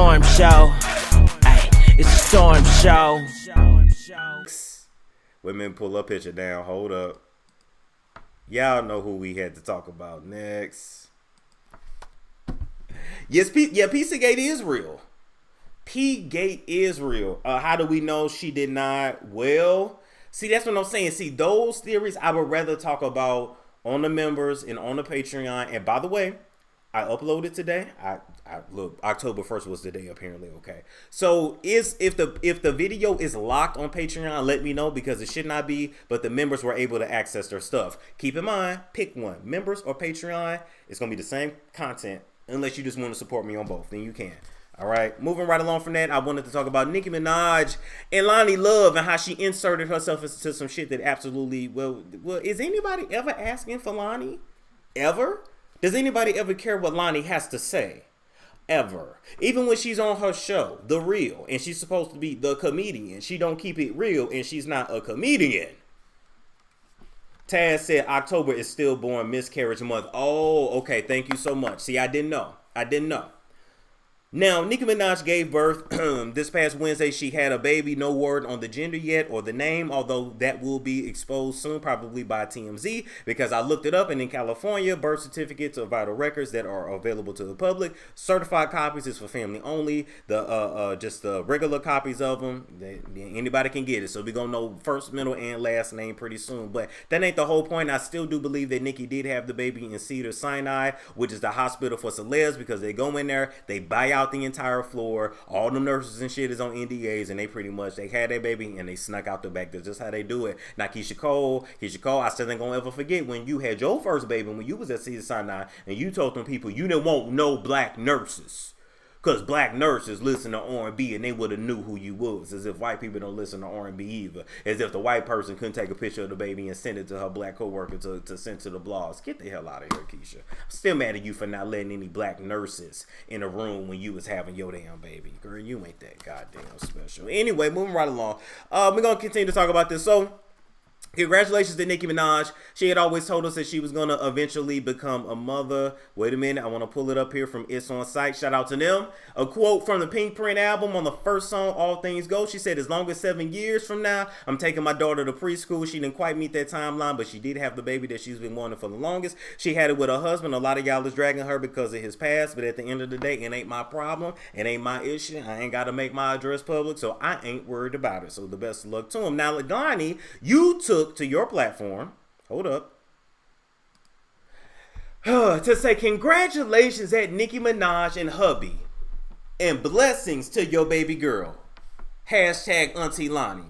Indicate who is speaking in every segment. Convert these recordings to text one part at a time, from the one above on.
Speaker 1: storm show. Ay, it's a storm show.
Speaker 2: Women, pull up picture down. Hold up. Y'all know who we had to talk about next. Yes, Pizzagate is real. P-Gate is real. How do we know she did not? Well, see, that's what I'm saying. See, those theories I would rather talk about on the members and on the Patreon. And by the way, I uploaded today. I look, October 1st was the day apparently. Okay. So if the video is locked on Patreon, let me know, because it should not be, but the members were able to access their stuff. Keep in mind, pick one, members or Patreon. It's going to be the same content unless you just want to support me on both, then you can. All right, moving right along from that, I wanted to talk about Nicki Minaj and Loni Love and how she inserted herself into some shit that absolutely, well, is anybody ever asking for Loni? Ever? Does anybody ever care what Loni has to say? Ever. Even when she's on her show, The Real, and she's supposed to be the comedian, she don't keep it real and she's not a comedian. Taz said October is stillborn miscarriage month. Oh, okay, thank you so much. See, I didn't know. Now, Nicki Minaj gave birth this past Wednesday. She had a baby. No word on the gender yet or the name, although that will be exposed soon, probably by TMZ, because I looked it up, and in California, birth certificates are vital records that are available to the public. Certified copies is for family only. Just the regular copies of them, anybody can get it. So we're going to know first, middle, and last name pretty soon. But that ain't the whole point. I still do believe that Nicki did have the baby in Cedars-Sinai, which is the hospital for celebs, because they go in there, they buy out the entire floor, all the nurses and shit is on NDAs, and they had their baby and they snuck out the back. That's just how they do it. Now Keisha Cole, I still ain't gonna ever forget when you had your first baby, when you was at Cedars-Sinai, and you told them people you didn't want no black nurses, because black nurses listen to R&B and they would have knew who you was. As if white people don't listen to R&B either. As if the white person couldn't take a picture of the baby and send it to her black coworker to send to the blogs. Get the hell out of here, Keisha. I'm still mad at you for not letting any black nurses in a room when you was having your damn baby. Girl, you ain't that goddamn special. Anyway, moving right along. We're going to continue to talk about this. So, congratulations to Nicki Minaj. She had always told us that she was going to eventually become a mother. Wait a minute. I want to pull it up here from It's On Site. Shout out to them. A quote from the Pink Print album on the first song, All Things Go. She said, as long as 7 years from now, I'm taking my daughter to preschool. She didn't quite meet that timeline, but she did have the baby that she's been wanting for the longest. She had it with her husband. A lot of y'all is dragging her because of his past, but at the end of the day, it ain't my problem. It ain't my issue. I ain't got to make my address public, so I ain't worried about it. So the best of luck to him. Now, Loni, you took to your platform, hold up, to say congratulations at Nicki Minaj and hubby, and blessings to your baby girl. Hashtag Auntie Loni.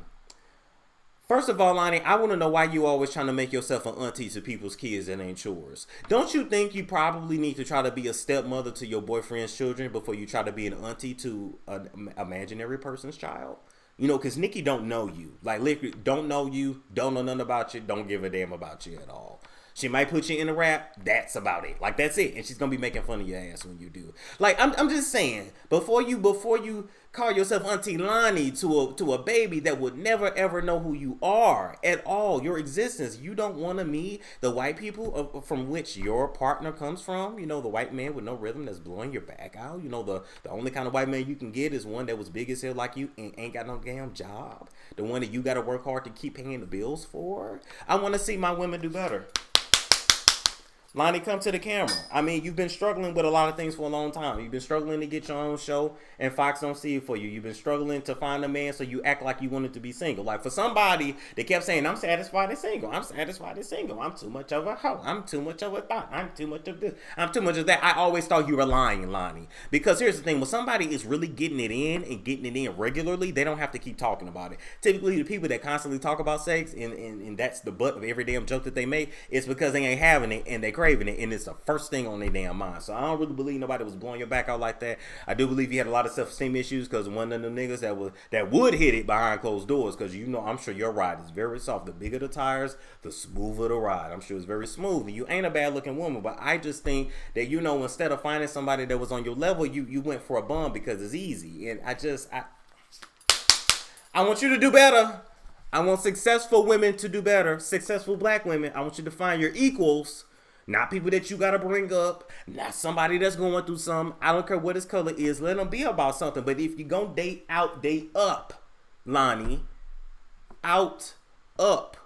Speaker 2: First of all, Loni, I want to know why you always trying to make yourself an auntie to people's kids that ain't yours. Don't you think you probably need to try to be a stepmother to your boyfriend's children before you try to be an auntie to an imaginary person's child? You know, because Nicki don't know you. Like, liquid, don't know you, don't know nothing about you, don't give a damn about you at all. She might put you in a rap, that's about it. Like, that's it. And she's going to be making fun of your ass when you do. Like, I'm just saying, before you call yourself Auntie Loni to a baby that would never, ever know who you are at all, your existence, you don't want to meet the white people from which your partner comes from. You know, the white man with no rhythm that's blowing your back out. You know, the only kind of white man you can get is one that was big as hell like you and ain't got no damn job. The one that you got to work hard to keep paying the bills for. I want to see my women do better. Loni, come to the camera. I mean, you've been struggling with a lot of things for a long time. You've been struggling to get your own show, and Fox don't see it for you. You've been struggling to find a man, so you act like you wanted to be single. Like, for somebody that kept saying, I'm satisfied and single. I'm satisfied and single. I'm too much of a hoe. I'm too much of a thought. I'm too much of this. I'm too much of that. I always thought you were lying, Loni. Because here's the thing. When somebody is really getting it in and getting it in regularly, they don't have to keep talking about it. Typically, the people that constantly talk about sex, and that's the butt of every damn joke that they make, it's because they ain't having it, and they craving it, and it's the first thing on their damn mind. So I don't really believe nobody was blowing your back out like that. I do believe you had a lot of self-esteem issues because one of them niggas that would hit it behind closed doors, because you know, I'm sure your ride is very soft. The bigger the tires, the smoother the ride. I'm sure it's very smooth. And you ain't a bad looking woman, but I just think that, you know, instead of finding somebody that was on your level, you went for a bum because it's easy. And I want you to do better. I want successful women to do better. Successful black women. I want you to find your equals, Not people that you gotta bring up. Not somebody that's going through something. I don't care what his color is. Let them be about something. But if you gonna date out, date up, Loni. Out, up,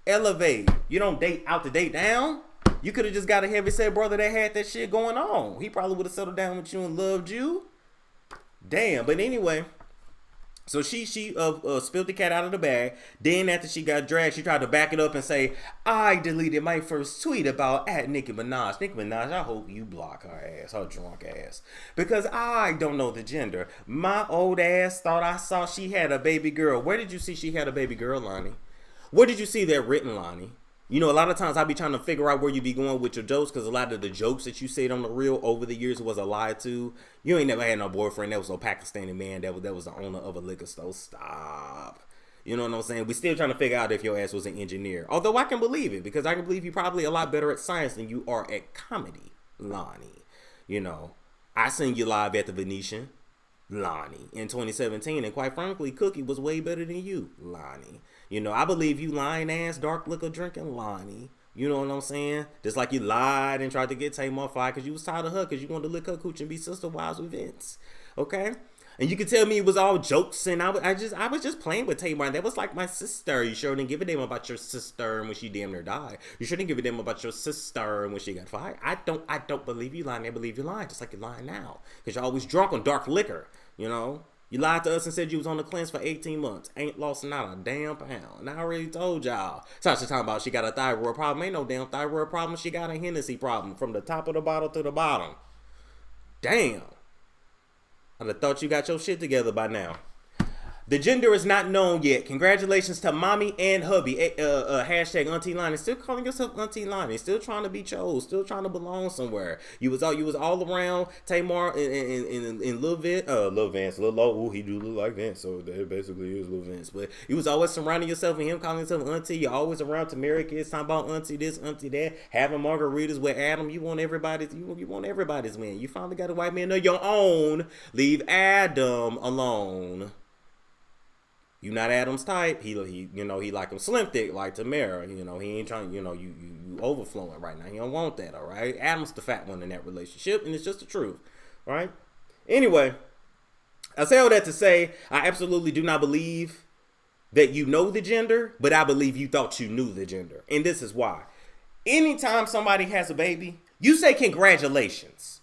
Speaker 2: elevate. You don't date out to date down. You could have just got a heavyset brother that had that shit going on. He probably would have settled down with you and loved you. Damn. But anyway, so she spilled the cat out of the bag. Then after she got dragged, she tried to back it up and say, I deleted my first tweet about at Nicki Minaj. Nicki Minaj, I hope you block her ass, her drunk ass. Because I don't know the gender. My old ass thought I saw she had a baby girl. Where did you see she had a baby girl, Loni? Where did you see that written, Loni? You know, a lot of times I be trying to figure out where you be going with your jokes, because a lot of the jokes that you said on the reel over the years was a lie too. You ain't never had no boyfriend that was no Pakistani man that was the owner of a liquor store. Stop. You know what I'm saying? We still trying to figure out if your ass was an engineer. Although I can believe it, because I can believe you probably a lot better at science than you are at comedy, Loni. You know, I seen you live at the Venetian, Loni, in 2017, and quite frankly, Cookie was way better than you, Loni. You know, I believe you lying ass dark liquor drinking Loni. You know what I'm saying? Just like you lied and tried to get Tamar fired because you was tired of her because you wanted to lick her cooch and be sister wives with Vince. Okay? And you could tell me it was all jokes and I was just playing with Tamar. That was like my sister. You sure didn't give a damn about your sister when she damn near died. You sure didn't give a damn about your sister when she got fired. I don't believe you lying. I believe you lying, just like you're lying now. Because you're always drunk on dark liquor, you know? You lied to us and said you was on the cleanse for 18 months. Ain't lost not a damn pound. And I already told y'all. Tasha talking about she got a thyroid problem. Ain't no damn thyroid problem. She got a Hennessy problem from the top of the bottle to the bottom. Damn. I'd have thought you got your shit together by now. The gender is not known yet. Congratulations to mommy and hubby. Hashtag Auntie Loni. Still calling yourself Auntie Loni. Still trying to be chose. Still trying to belong somewhere. You was all around Tamar in Lil Vance. Lil Low. Ooh, he do look like Vance. So that basically is Lil Vance. But you was always surrounding yourself with him calling himself Auntie. You're always around Tamara kids talking about Auntie this, Auntie that. Having margaritas with Adam. You want everybody's man. You finally got a white man of your own. Leave Adam alone. You not Adam's type. He like him slim thick like Tamara. You know, he ain't trying, you overflowing right now. He don't want that, all right? Adam's the fat one in that relationship, and it's just the truth, all right? Anyway, I say all that to say, I absolutely do not believe that you know the gender, but I believe you thought you knew the gender. And this is why. Anytime somebody has a baby, you say congratulations.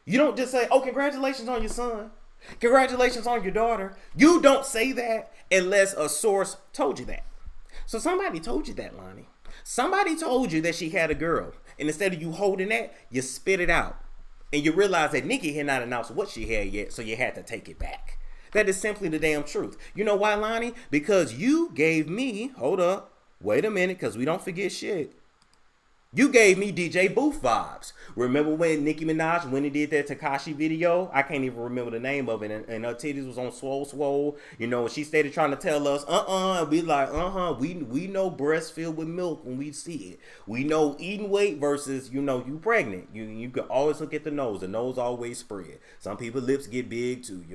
Speaker 2: You don't just say, oh, congratulations on your son. Congratulations on your daughter. You don't say that unless a source told you that. So somebody told you that, Loni. Somebody told you that she had a girl. And instead of you holding that, you spit it out. And you realize that Nikki had not announced what she had yet, so you had to take it back. That is simply the damn truth. You know why, Loni? Because you gave me, hold up, wait a minute, because we don't forget shit. You gave me DJ Booth vibes. Remember when Nicki Minaj, when he did that Tekashi video? I can't even remember the name of it. And her titties was on swole. You know, and she started trying to tell us, we like, we know breast filled with milk when we see it. We know eating weight versus, you pregnant. You can always look at the nose. The nose always spread. Some people lips get big too.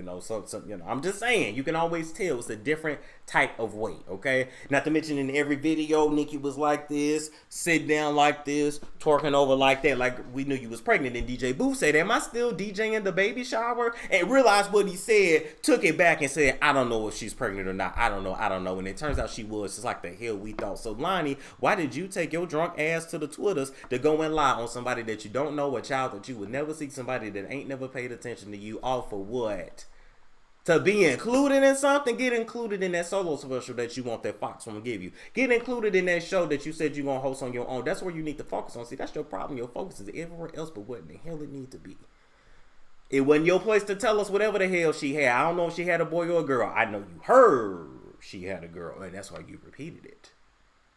Speaker 2: I'm just saying, you can always tell it's a different type of weight, okay? Not to mention in every video, Nicki was like this, sit down like this, twerking over like that, like we knew you was pregnant. And DJ Booth said, am I still DJing the baby shower? And realized what he said, took it back and said, I don't know if she's pregnant or not. I don't know. And it turns out she was. It's like the hell we thought. So Loni, why did you take your drunk ass to the Twitters to go and lie on somebody that you don't know, a child that you would never see, somebody that ain't never paid attention to you, all for what? To be included in something, get included in that solo special that you want that Fox will give you. Get included in that show that you said you're going to host on your own. That's where you need to focus on. See, that's your problem. Your focus is everywhere else but what in the hell it need to be. It wasn't your place to tell us whatever the hell she had. I don't know if she had a boy or a girl. I know you heard she had a girl, and that's why you repeated it.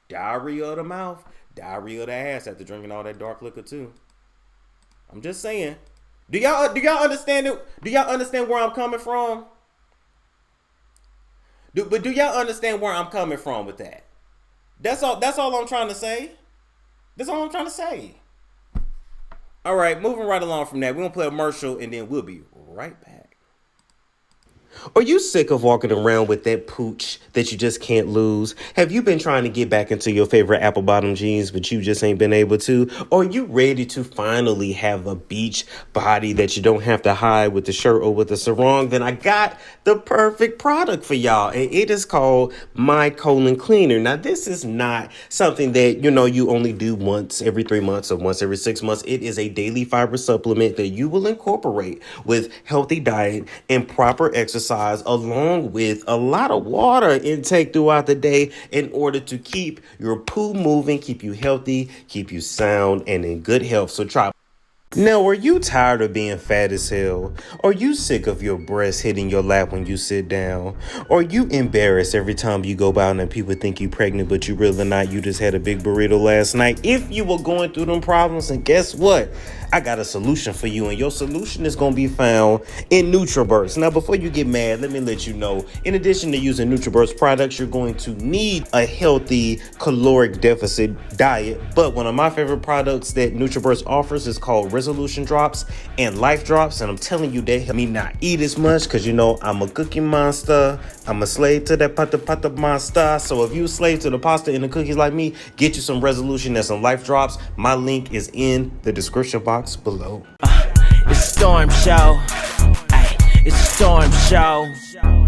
Speaker 2: Diarrhea of the mouth, diarrhea of the ass after drinking all that dark liquor too. I'm just saying. Do y'all understand it? Do y'all understand where I'm coming from? But do y'all understand where I'm coming from with that? That's all I'm trying to say. That's all I'm trying to say. All right, moving right along from that. We're going to play a commercial and then we'll be right back.
Speaker 3: Are you sick of walking around with that pooch that you just can't lose? Have you been trying to get back into your favorite apple bottom jeans, but you just ain't been able to? Or are you ready to finally have a beach body that you don't have to hide with the shirt or with the sarong? Then I got the perfect product for y'all, and it is called My Colon Cleaner. Now, this is not something that, you only do once every 3 months or once every 6 months. It is a daily fiber supplement that you will incorporate with healthy diet and proper exercise, along with a lot of water intake throughout the day in order to keep your poo moving, keep you healthy, keep you sound and in good health. So try. Now, are you tired of being fat as hell? Are you sick of your breasts hitting your lap when you sit down? Are you embarrassed every time you go out and people think you pregnant, but you really not? You just had a big burrito last night. If you were going through them problems, and guess what? I got a solution for you, and your solution is going to be found in NUTRABURST. Now, before you get mad, let me let you know, in addition to using NUTRABURST products, you're going to need a healthy caloric deficit diet. But one of my favorite products that NUTRABURST offers is called Resolution Drops and Life Drops. And I'm telling you, they help me not eat as much because, I'm a cookie monster. I'm a slave to that pata monster. So if you a slave to the pasta and the cookies like me, get you some Resolution and some Life Drops. My link is in the description box below.
Speaker 1: It's Storm Show. Ay, it's Storm Show.